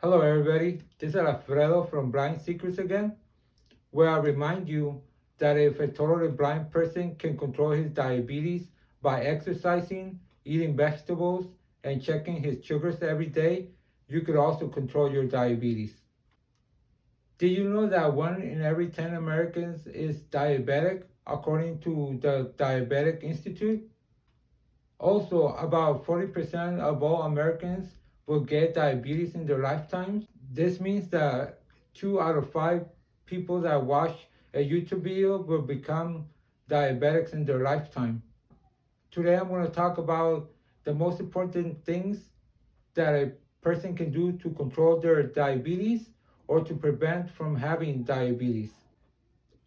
Hello everybody, this is Alfredo from Blind Secrets again, where I remind you that if a totally blind person can control his diabetes by exercising, eating vegetables, and checking his sugars every day, you could also control your diabetes. Did you know that 1 in every 10 Americans is diabetic, according to the Diabetic Institute? Also, about 40% of all Americans will get diabetes in their lifetimes. This means that 2 out of 5 people that watch a YouTube video will become diabetics in their lifetime. Today I'm going to talk about the most important things that a person can do to control their diabetes or to prevent from having diabetes.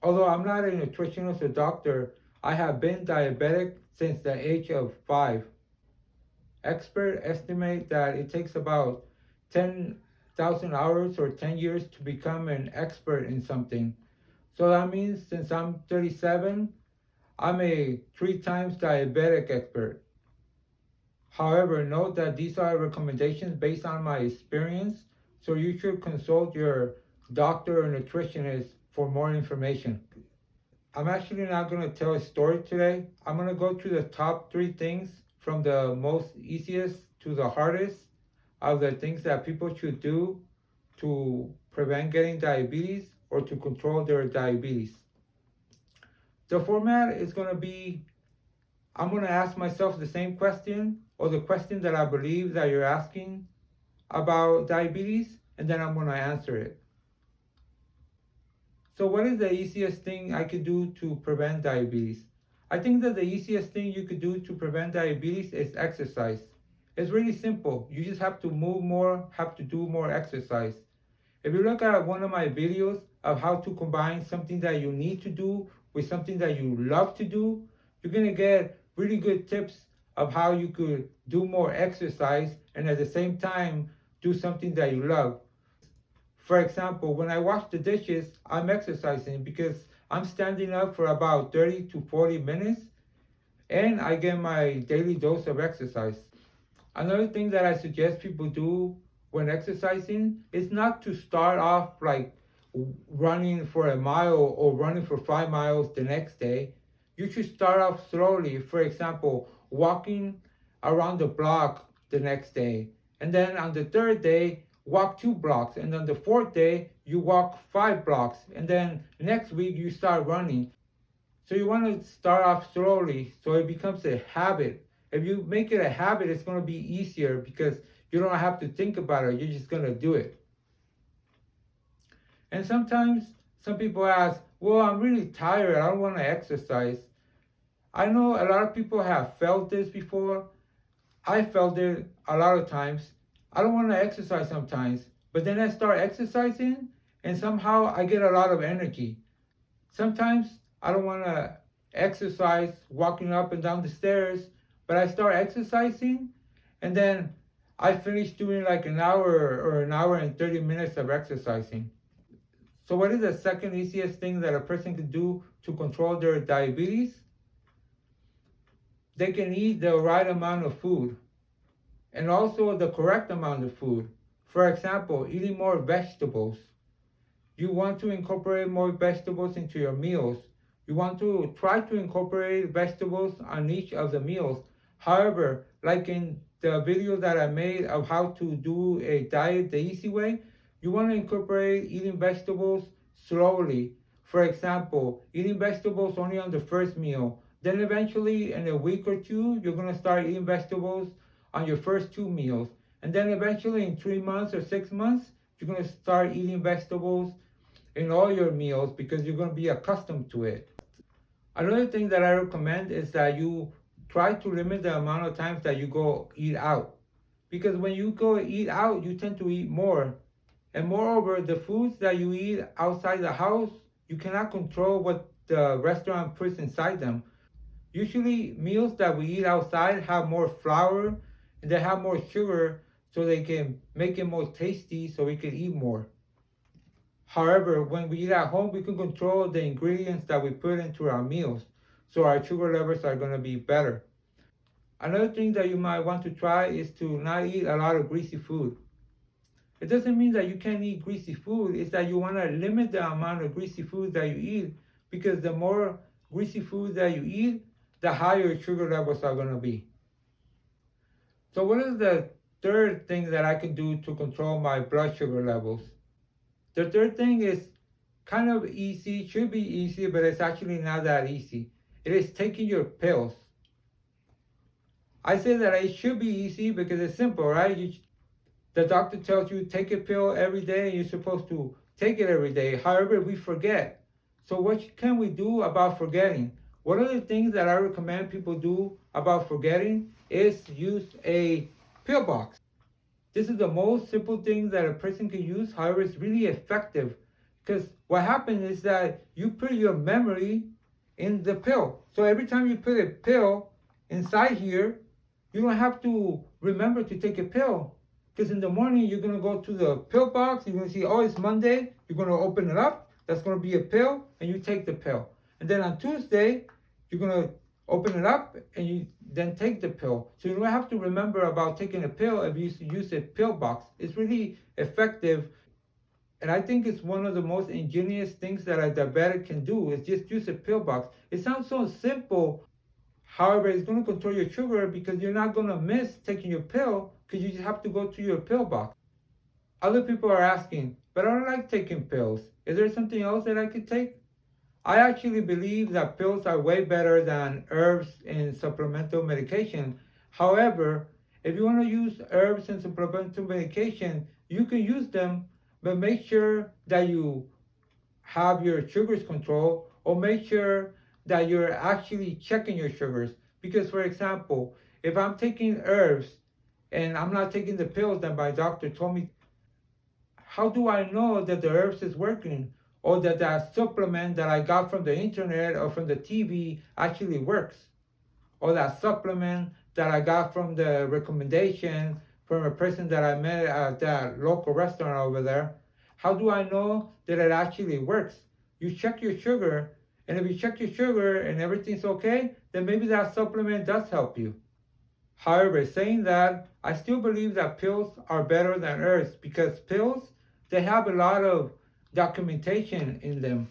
Although I'm not a nutritionist or doctor, I have been diabetic since the age of 5. Experts estimate that it takes about 10,000 hours or 10 years to become an expert in something. So that means since I'm 37, I'm a 3 times diabetic expert. However, note that these are recommendations based on my experience, so you should consult your doctor or nutritionist for more information. I'm actually not going to tell a story today. I'm going to go through the top 3 things from the most easiest to the hardest of the things that people should do to prevent getting diabetes or to control their diabetes. The format is going to be, I'm going to ask myself the same question or the question that I believe that you're asking about diabetes, and then I'm going to answer it. So what is the easiest thing I could do to prevent diabetes? I think that the easiest thing you could do to prevent diabetes is exercise. It's really simple. You just have to move more, have to do more exercise. If you look at one of my videos of how to combine something that you need to do with something that you love to do, you're going to get really good tips of how you could do more exercise and at the same time do something that you love. For example, when I wash the dishes, I'm exercising because I'm standing up for about 30 to 40 minutes and I get my daily dose of exercise. Another thing that I suggest people do when exercising is not to start off like running for a mile or running for 5 miles the next day. You should start off slowly. For example, walking around the block the next day. And then on the third day, walk 2 blocks. And on the fourth day, you walk 5 blocks. And then next week, you start running. So you want to start off slowly so it becomes a habit. If you make it a habit, it's going to be easier because you don't have to think about it. You're just going to do it. And sometimes some people ask, well, I'm really tired. I don't want to exercise. I know a lot of people have felt this before. I felt it a lot of times. I don't want to exercise sometimes. But then I start exercising and somehow I get a lot of energy. Sometimes I don't want to exercise walking up and down the stairs, but I start exercising and then I finish doing like an hour or an hour and 30 minutes of exercising. So what is the second easiest thing that a person can do to control their diabetes? They can eat the right amount of food and also the correct amount of food. For example, eating more vegetables. You want to incorporate more vegetables into your meals. You want to try to incorporate vegetables on each of the meals. However, like in the video that I made of how to do a diet the easy way, you want to incorporate eating vegetables slowly. For example, eating vegetables only on the first meal. Then eventually in a week or 2, you're going to start eating vegetables on your first 2 meals. And then eventually in 3 months or 6 months, you're going to start eating vegetables in all your meals because you're going to be accustomed to it. Another thing that I recommend is that you try to limit the amount of times that you go eat out. Because when you go eat out, you tend to eat more. And moreover, the foods that you eat outside the house, you cannot control what the restaurant puts inside them. Usually, meals that we eat outside have more flour and they have more sugar so they can make it more tasty so we can eat more. However, when we eat at home, we can control the ingredients that we put into our meals, so our sugar levels are going to be better. Another thing that you might want to try is to not eat a lot of greasy food. It doesn't mean that you can't eat greasy food. It's that you want to limit the amount of greasy food that you eat, because the more greasy food that you eat, the higher your sugar levels are going to be. So what is the third thing that I can do to control my blood sugar levels? The third thing is kind of easy, should be easy, but it's actually not that easy. It is taking your pills. I say that it should be easy because it's simple, right? The doctor tells you take a pill every day and you're supposed to take it every day. However, we forget. So what can we do about forgetting? One of the things that I recommend people do about forgetting is use a pill box. This is the most simple thing that a person can use. However, it's really effective, because what happens is that you put your memory in the pill. So every time you put a pill inside here, you don't have to remember to take a pill. Because in the morning, you're going to go to the pill box. You're going to see, oh, it's Monday. You're going to open it up. That's going to be a pill, and you take the pill. And then on Tuesday, you're going to open it up, and you then take the pill. So you don't have to remember about taking a pill if you use a pill box. It's really effective. And I think it's one of the most ingenious things that a diabetic can do is just use a pill box. It sounds so simple. However, it's going to control your sugar because you're not going to miss taking your pill, because you just have to go to your pill box. Other people are asking, but I don't like taking pills. Is there something else that I could take? I actually believe that pills are way better than herbs and supplemental medication. However, if you want to use herbs and supplemental medication, you can use them, but make sure that you have your sugars controlled, or make sure that you're actually checking your sugars. Because, for example, if I'm taking herbs and I'm not taking the pills that my doctor told me, how do I know that the herbs is working, or that that supplement that I got from the internet or from the TV actually works, or that supplement that I got from the recommendation from a person that I met at that local restaurant over there? How do I know that it actually works? You check your sugar, and if you check your sugar and everything's okay, then maybe that supplement does help you. However, saying that, I still believe that pills are better than herbs, because pills, they have a lot of documentation in them.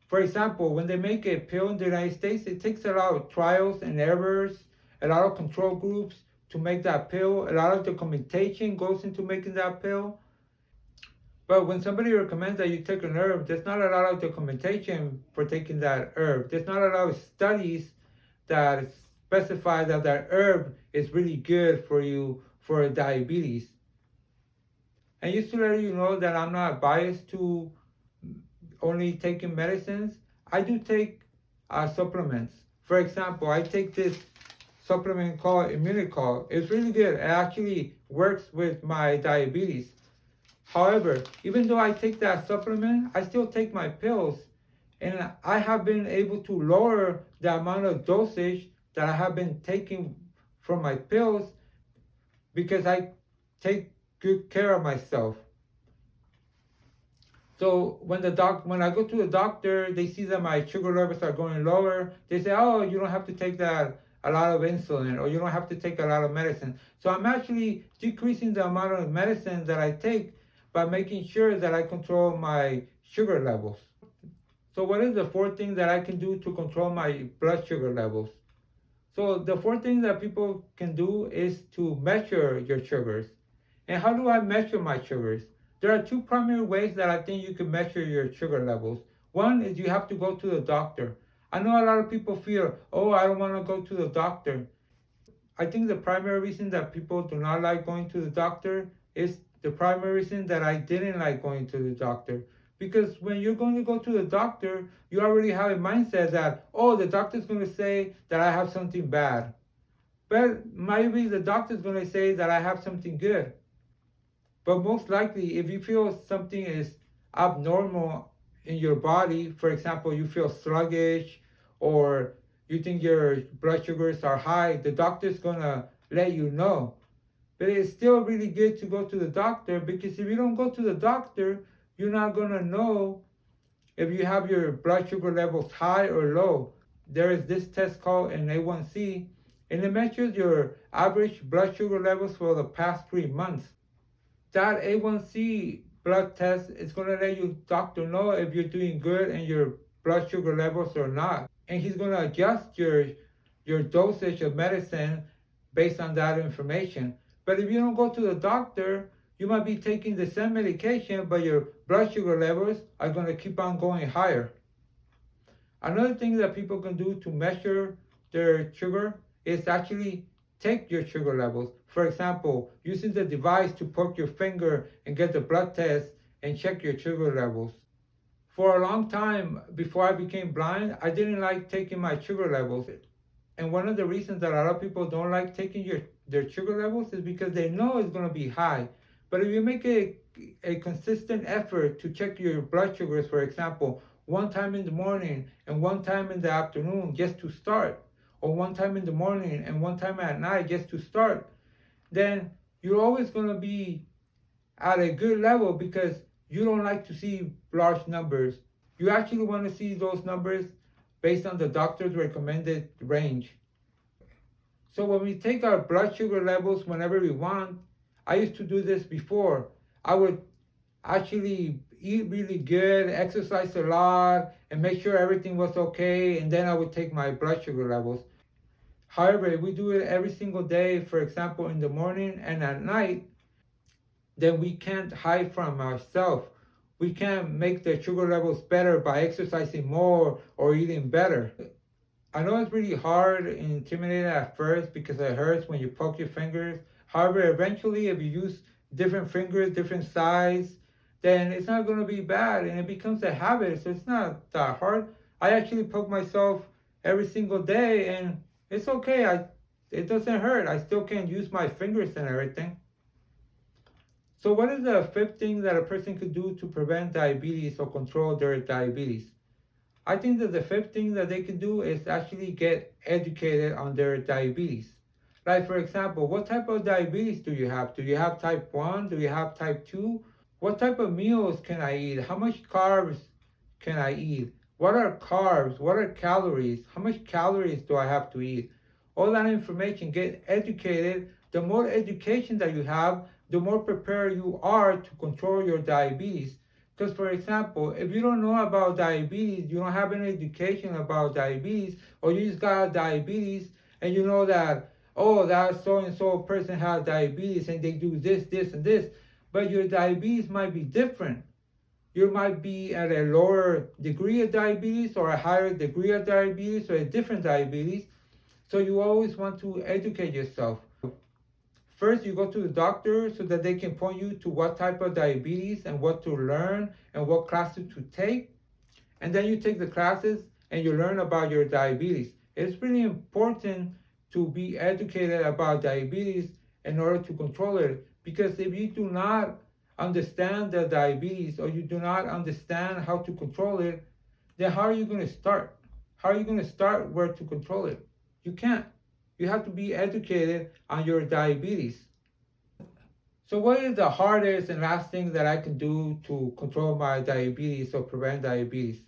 For example, when they make a pill in the United States, it takes a lot of trials and errors, a lot of control groups to make that pill. A lot of documentation goes into making that pill. But when somebody recommends that you take an herb, there's not a lot of documentation for taking that herb. There's not a lot of studies that specify that that herb is really good for you for diabetes. And just to let you know that I'm not biased to only taking medicines, I do take supplements. For example, I take this supplement called Immunicol. It's really good. It actually works with my diabetes. However, even though I take that supplement, I still take my pills. And I have been able to lower the amount of dosage that I have been taking from my pills, because I take good care of myself. So when I go to the doctor, they see that my sugar levels are going lower. They say, "Oh, you don't have to take that a lot of insulin, or you don't have to take a lot of medicine." So I'm actually decreasing the amount of medicine that I take by making sure that I control my sugar levels. So what is the fourth thing that I can do to control my blood sugar levels? So the fourth thing that people can do is to measure your sugars. And how do I measure my sugars? There are two primary ways that I think you can measure your sugar levels. One is you have to go to the doctor. I know a lot of people feel, oh, I don't want to go to the doctor. I think the primary reason that people do not like going to the doctor is the primary reason that I didn't like going to the doctor. Because when you're going to go to the doctor, you already have a mindset that, oh, the doctor's going to say that I have something bad. But maybe the doctor's going to say that I have something good. But most likely, if you feel something is abnormal in your body, for example, you feel sluggish, or you think your blood sugars are high, the doctor's going to let you know. But it's still really good to go to the doctor, because if you don't go to the doctor, you're not going to know if you have your blood sugar levels high or low. There is this test called an A1C, and it measures your average blood sugar levels for the past 3 months. that A1C blood test is going to let your doctor know if you're doing good and your blood sugar levels or not. And he's going to adjust your dosage of medicine based on that information. But if you don't go to the doctor, you might be taking the same medication, but your blood sugar levels are going to keep on going higher. Another thing that people can do to measure their sugar is actually take your sugar levels. For example, using the device to poke your finger and get the blood test and check your sugar levels. For a long time before I became blind, I didn't like taking my sugar levels. And one of the reasons that a lot of people don't like taking their sugar levels is because they know it's going to be high. But if you make a consistent effort to check your blood sugars, for example, one time in the morning and one time in the afternoon just to start, or one time in the morning and one time at night just to start, then you're always going to be at a good level because you don't like to see large numbers. You actually want to see those numbers based on the doctor's recommended range. So when we take our blood sugar levels whenever we want, I used to do this before. I would actually eat really good, exercise a lot, and make sure everything was okay, and then I would take my blood sugar levels. However, if we do it every single day, for example, in the morning and at night, then we can't hide from ourselves. We can't make the sugar levels better by exercising more or eating better. I know it's really hard and intimidating at first because it hurts when you poke your fingers. However, eventually, if you use different fingers, different size, then it's not going to be bad and it becomes a habit. So it's not that hard. I actually poke myself every single day and it's okay. It doesn't hurt. I still can use my fingers and everything. So what is the fifth thing that a person could do to prevent diabetes or control their diabetes? I think that the fifth thing that they can do is actually get educated on their diabetes. Like for example, what type of diabetes do you have? Do you have type 1? Do you have type 2? What type of meals can I eat? How much carbs can I eat? What are carbs? What are calories? How much calories do I have to eat? All that information, get educated. The more education that you have, the more prepared you are to control your diabetes. Because, for example, if you don't know about diabetes, you don't have any education about diabetes, or you just got diabetes and you know that, oh, that so and so person has diabetes and they do this, this, and this, but your diabetes might be different. You might be at a lower degree of diabetes or a higher degree of diabetes or a different diabetes. So you always want to educate yourself. First, you go to the doctor so that they can point you to what type of diabetes and what to learn and what classes to take. And then you take the classes and you learn about your diabetes. It's really important to be educated about diabetes in order to control it. Because if you do not understand the diabetes or you do not understand how to control it, then how are you going to start? How are you going to start where to control it? You can't. You have to be educated on your diabetes. So what is the hardest and last thing that I can do to control my diabetes or prevent diabetes?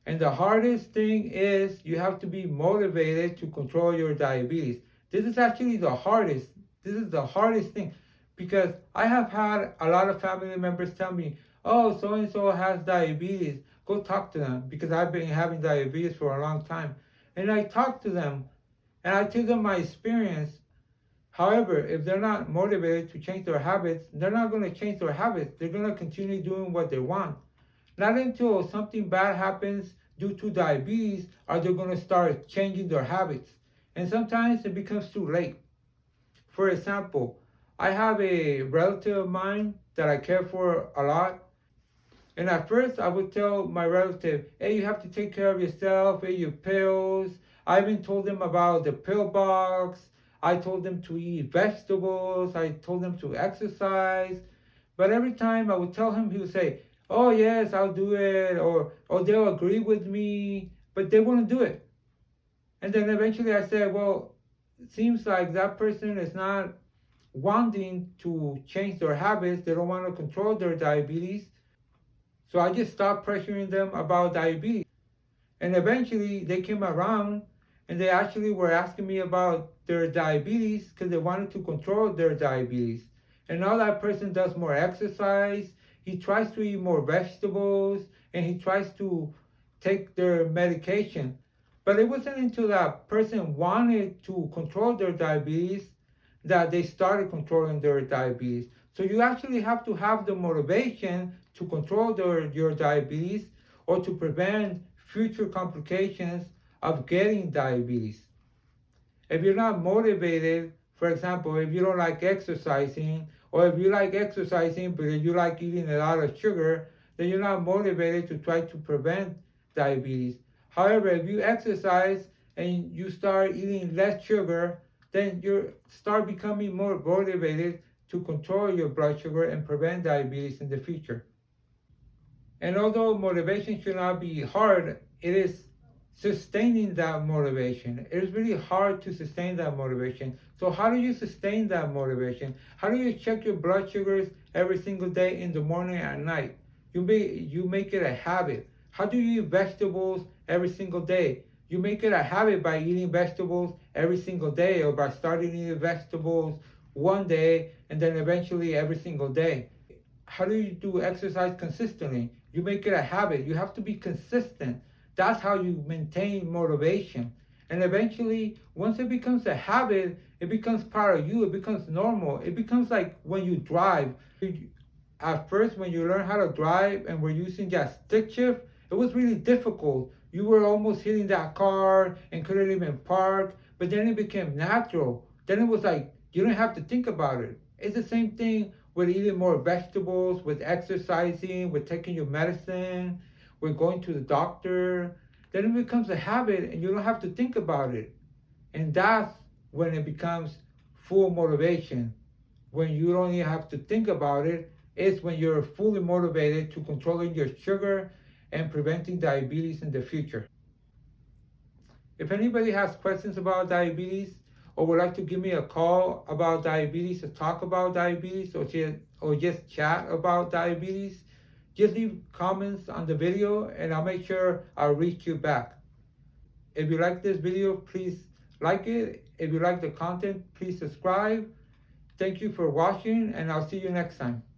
And the hardest thing is you have to be motivated to control your diabetes. This is actually the hardest. This is the hardest thing because I have had a lot of family members tell me, oh, so-and-so has diabetes. Go talk to them because I've been having diabetes for a long time. And I talk to them and I tell them my experience. However, if they're not motivated to change their habits, they're not going to change their habits. They're going to continue doing what they want. Not until something bad happens due to diabetes are they going to start changing their habits. And sometimes it becomes too late. For example, I have a relative of mine that I care for a lot. And at first I would tell my relative, hey, you have to take care of yourself, eat your pills. I even told them about the pill box. I told them to eat vegetables. I told them to exercise. But every time I would tell him, he would say, oh, yes, I'll do it. Or they'll agree with me, but they wouldn't do it. And then eventually I said, well, it seems like that person is not wanting to change their habits. They don't want to control their diabetes. So I just stopped pressuring them about diabetes. And eventually they came around and they actually were asking me about their diabetes because they wanted to control their diabetes. And now that person does more exercise, he tries to eat more vegetables, and he tries to take their medication. But it wasn't until that person wanted to control their diabetes that they started controlling their diabetes. So you actually have to have the motivation to control your diabetes or to prevent future complications of getting diabetes. If you're not motivated, for example, if you don't like exercising, or if you like exercising but you like eating a lot of sugar, then you're not motivated to try to prevent diabetes. However, if you exercise and you start eating less sugar, then you start becoming more motivated to control your blood sugar and prevent diabetes in the future. And although motivation should not be hard, it is sustaining that motivation. It is really hard to sustain that motivation. So how do you sustain that motivation? How do you check your blood sugars every single day in the morning and at night? You make it a habit. How do you eat vegetables every single day? You make it a habit by eating vegetables every single day, or by starting eating vegetables one day and then eventually every single day. How do you do exercise consistently? You make it a habit. You have to be consistent. That's how you maintain motivation. And eventually, once it becomes a habit, it becomes part of you. It becomes normal. It becomes like when you drive. At first, when you learn how to drive and were using that stick shift, it was really difficult. You were almost hitting that car and couldn't even park. But then it became natural. Then it was like you don't have to think about it. It's the same thing with eating more vegetables, with exercising, with taking your medicine, with going to the doctor. Then it becomes a habit and you don't have to think about it. And that's when it becomes full motivation. When you don't even have to think about it, it's when you're fully motivated to controlling your sugar and preventing diabetes in the future. If anybody has questions about diabetes, or would like to give me a call about diabetes, to talk about diabetes, or just chat about diabetes, just leave comments on the video and I'll make sure I'll reach you back. If you like this video, please like it. If you like the content, please subscribe. Thank you for watching, and I'll see you next time.